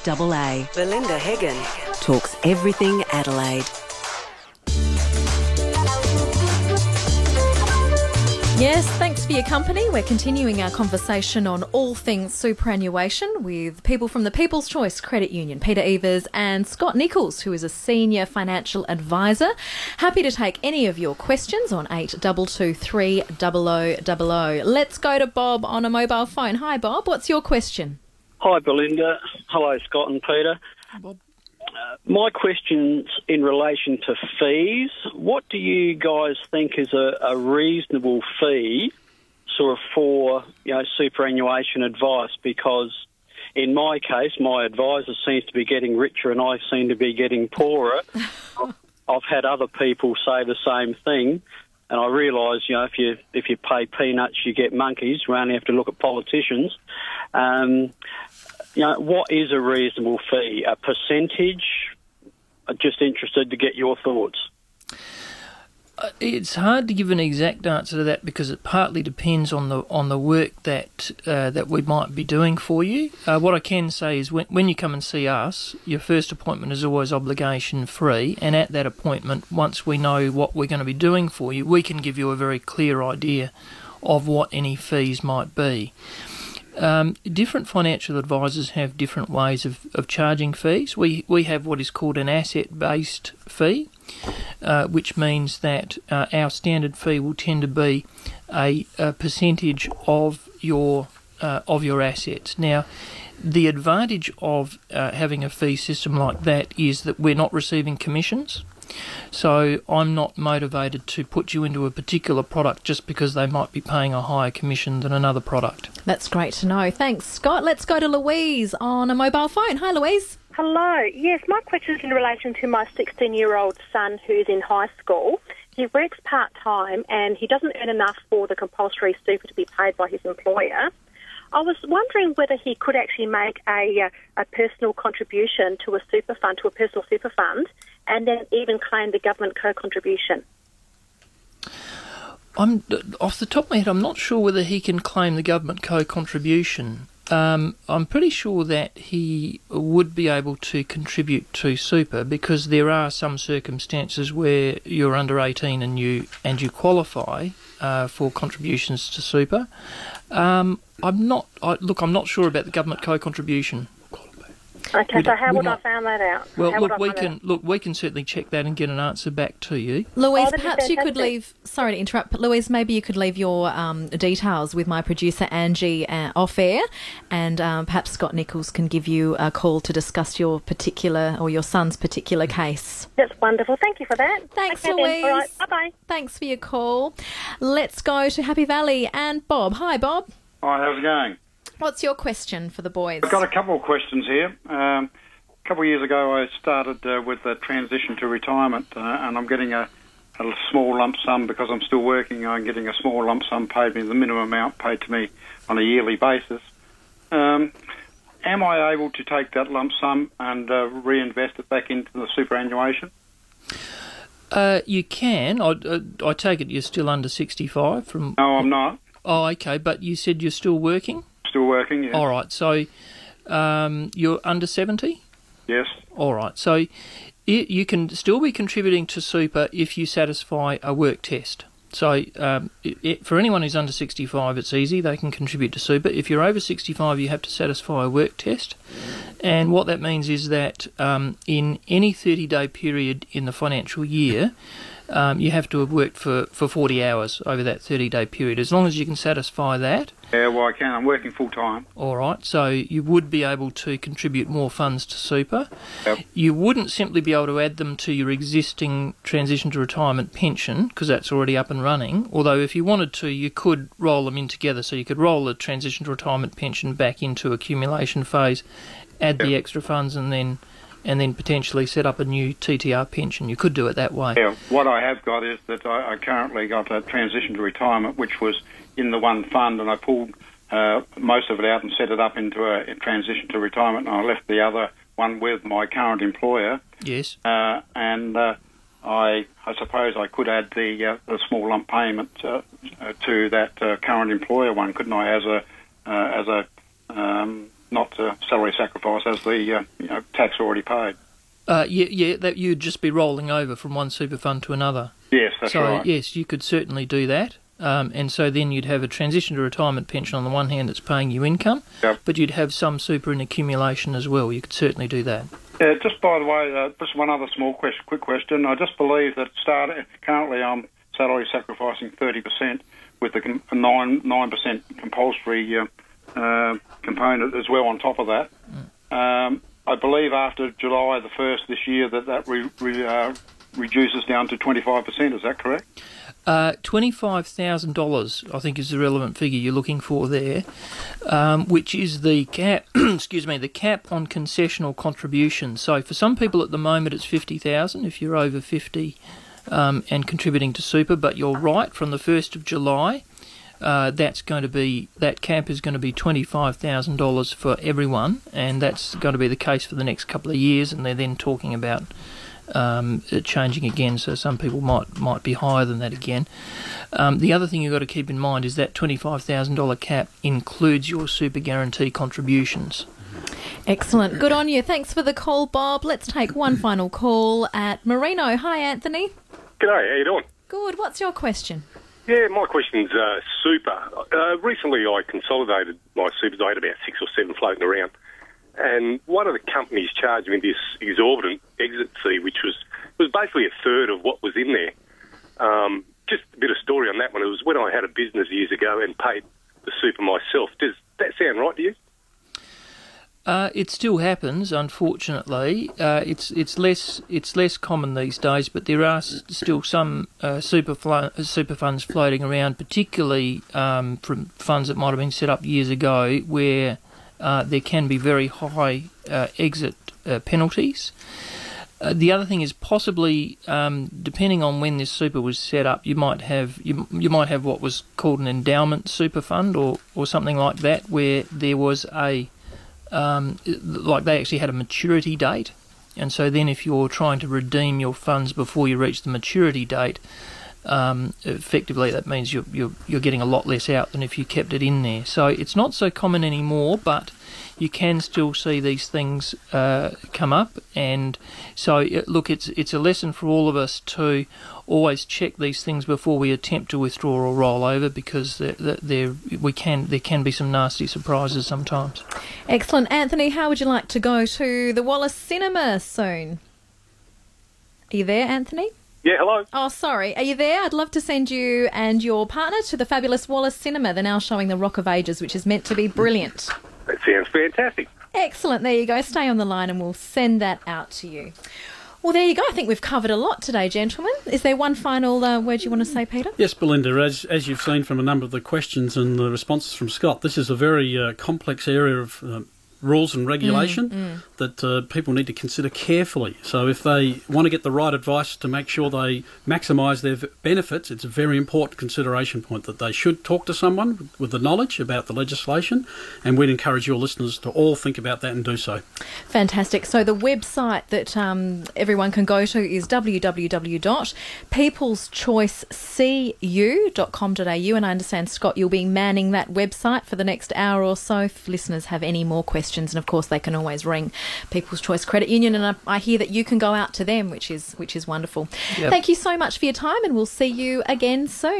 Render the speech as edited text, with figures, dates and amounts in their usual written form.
AA. Belinda Hagen Talks everything Adelaide. Yes, thanks for your company. We're continuing our conversation on all things superannuation with people from the People's Choice Credit Union, Peter Evers and Scott Nichols, who is a Senior Financial Advisor. Happy to take any of your questions on 8223 0000. Let's go to Bob on a mobile phone. Hi, Bob. What's your question? Hi, Belinda. Hello, Scott and Peter. Hi, Bob. My question's in relation to fees. What do you guys think is a reasonable fee sort of for, superannuation advice? Because in my case, my advisor seems to be getting richer and I seem to be getting poorer. I've had other people say the same thing, and I realise, if you pay peanuts, you get monkeys. We only have to look at politicians. What is a reasonable fee? A percentage? I'm just interested to get your thoughts. It's hard to give an exact answer to that because it partly depends on the work that we might be doing for you. What I can say is when you come and see us, your first appointment is always obligation free, and at that appointment, once we know what we're going to be doing for you, we can give you a very clear idea of what any fees might be. Different financial advisors have different ways of charging fees. We have what is called an asset-based fee, which means that our standard fee will tend to be a percentage of your assets. Now, the advantage of having a fee system like that is that we're not receiving commissions. So I'm not motivated to put you into a particular product just because they might be paying a higher commission than another product. That's great to know. Thanks, Scott. Let's go to Louise on a mobile phone. Hi, Louise. Hello. Yes, my question is in relation to my 16-year-old son who's in high school. He works part-time and he doesn't earn enough for the compulsory super to be paid by his employer. I was wondering whether he could actually make a personal contribution to a super fund, to a personal super fund, and then even claim the government co-contribution. Off the top of my head, I'm not sure whether he can claim the government co-contribution. I'm pretty sure that he would be able to contribute to super because there are some circumstances where you're under 18 and you qualify for contributions to super. I'm not sure about the government co-contribution. Okay, so how would I find that out? Well, we can certainly check that and get an answer back to you. Louise, perhaps you could leave... Sorry to interrupt, but Louise, maybe you could leave your details with my producer Angie off air, and perhaps Scott Nichols can give you a call to discuss your particular or your son's particular case. That's wonderful. Thank you for that. Thanks, okay, Louise. All right, bye-bye. Thanks for your call. Let's go to Happy Valley and Bob. Hi, Bob. Hi, how's it going? What's your question for the boys? I've got a couple of questions here. A couple of years ago, I started with a transition to retirement, and I'm getting a small lump sum because I'm still working. I'm getting a small lump sum paid me, the minimum amount paid to me on a yearly basis. Am I able to take that lump sum and reinvest it back into the superannuation? You can. I take it you're still under 65 from... No, I'm not. Oh, okay, but you said you're still working? Still working, yes. All right, so you're under 70? Yes. All right, so you can still be contributing to super if you satisfy a work test. So for anyone who's under 65, it's easy. They can contribute to super. If you're over 65, you have to satisfy a work test. And what that means is that in any 30-day period in the financial year, you have to have worked for 40 hours over that 30-day period. As long as you can satisfy that. Yeah, well, I can. I'm working full-time. All right, so you would be able to contribute more funds to super. Yep. You wouldn't simply be able to add them to your existing transition to retirement pension because that's already up and running, although if you wanted to, you could roll them in together. So you could roll the transition to retirement pension back into accumulation phase, add the extra funds, and then potentially set up a new TTR pension. You could do it that way. Yeah, what I have got is that I currently got a transition to retirement, which was in the one fund, and I pulled most of it out and set it up into a transition to retirement, and I left the other one with my current employer. Yes. And I suppose I could add the small lump payment to that current employer one, couldn't I, as a not salary sacrifice as the tax already paid. That you'd just be rolling over from one super fund to another. Yes, that's right. So, yes, you could certainly do that. And so then you'd have a transition to retirement pension on the one hand that's paying you income, Yep. but you'd have some super in accumulation as well. You could certainly do that. Yeah, just by the way, just one other quick question. I just believe that currently I'm salary sacrificing 30% with the 9% compulsory component as well on top of that. I believe after July the 1st this year that reduces down to 25%. Is that correct? $25,000, I think, is the relevant figure you're looking for there, which is the cap. Excuse me, the cap on concessional contributions. So for some people at the moment it's $50,000 if you're over 50 and contributing to super. But you're right, from the 1st of July, that cap is going to be $25,000 for everyone, and that's going to be the case for the next couple of years. And they're then talking about it changing again, so some people might be higher than that again. The other thing you've got to keep in mind is that $25,000 cap includes your super guarantee contributions. Excellent. Good on you. Thanks for the call, Bob. Let's take one final call at Merino. Hi, Anthony. G'day, how you doing? Good. What's your question? Yeah, my question's super. Recently I consolidated my super. I had about 6 or 7 floating around. And one of the companies charged me this exorbitant exit fee, which was basically a third of what was in there. Just a bit of story on that one. It was when I had a business years ago and paid the super myself. Does that sound right to you? It still happens, unfortunately. It's less common these days, but there are still some super funds floating around, particularly from funds that might have been set up years ago, where there can be very high exit penalties. The other thing is possibly, depending on when this super was set up, you might have what was called an endowment super fund or something like that, where there was like they actually had a maturity date, and so then if you're trying to redeem your funds before you reach the maturity date, effectively that means you're getting a lot less out than if you kept it in there. So it's not so common anymore, but you can still see these things come up, and so look, it's a lesson for all of us to always check these things before we attempt to withdraw or roll over, because there can be some nasty surprises sometimes. Excellent. Anthony, how would you like to go to the Wallace Cinema soon? Are you there, Anthony? Yeah, hello. Oh, sorry. Are you there? I'd love to send you and your partner to the fabulous Wallace Cinema. They're now showing The Rock of Ages, which is meant to be brilliant. That sounds fantastic. Excellent. There you go. Stay on the line and we'll send that out to you. Well, there you go. I think we've covered a lot today, gentlemen. Is there one final word you want to say, Peter? Yes, Belinda, as you've seen from a number of the questions and the responses from Scott, this is a very complex area of rules and regulation that people need to consider carefully. So if they want to get the right advice to make sure they maximise their benefits, it's a very important consideration point that they should talk to someone with the knowledge about the legislation, and we'd encourage your listeners to all think about that and do so. Fantastic. So the website that everyone can go to is www.peopleschoicecu.com.au, and I understand, Scott, you'll be manning that website for the next hour or so if listeners have any more questions. And of course, they can always ring People's Choice Credit Union, and I hear that you can go out to them, which is wonderful. Yep. Thank you so much for your time, and we'll see you again soon.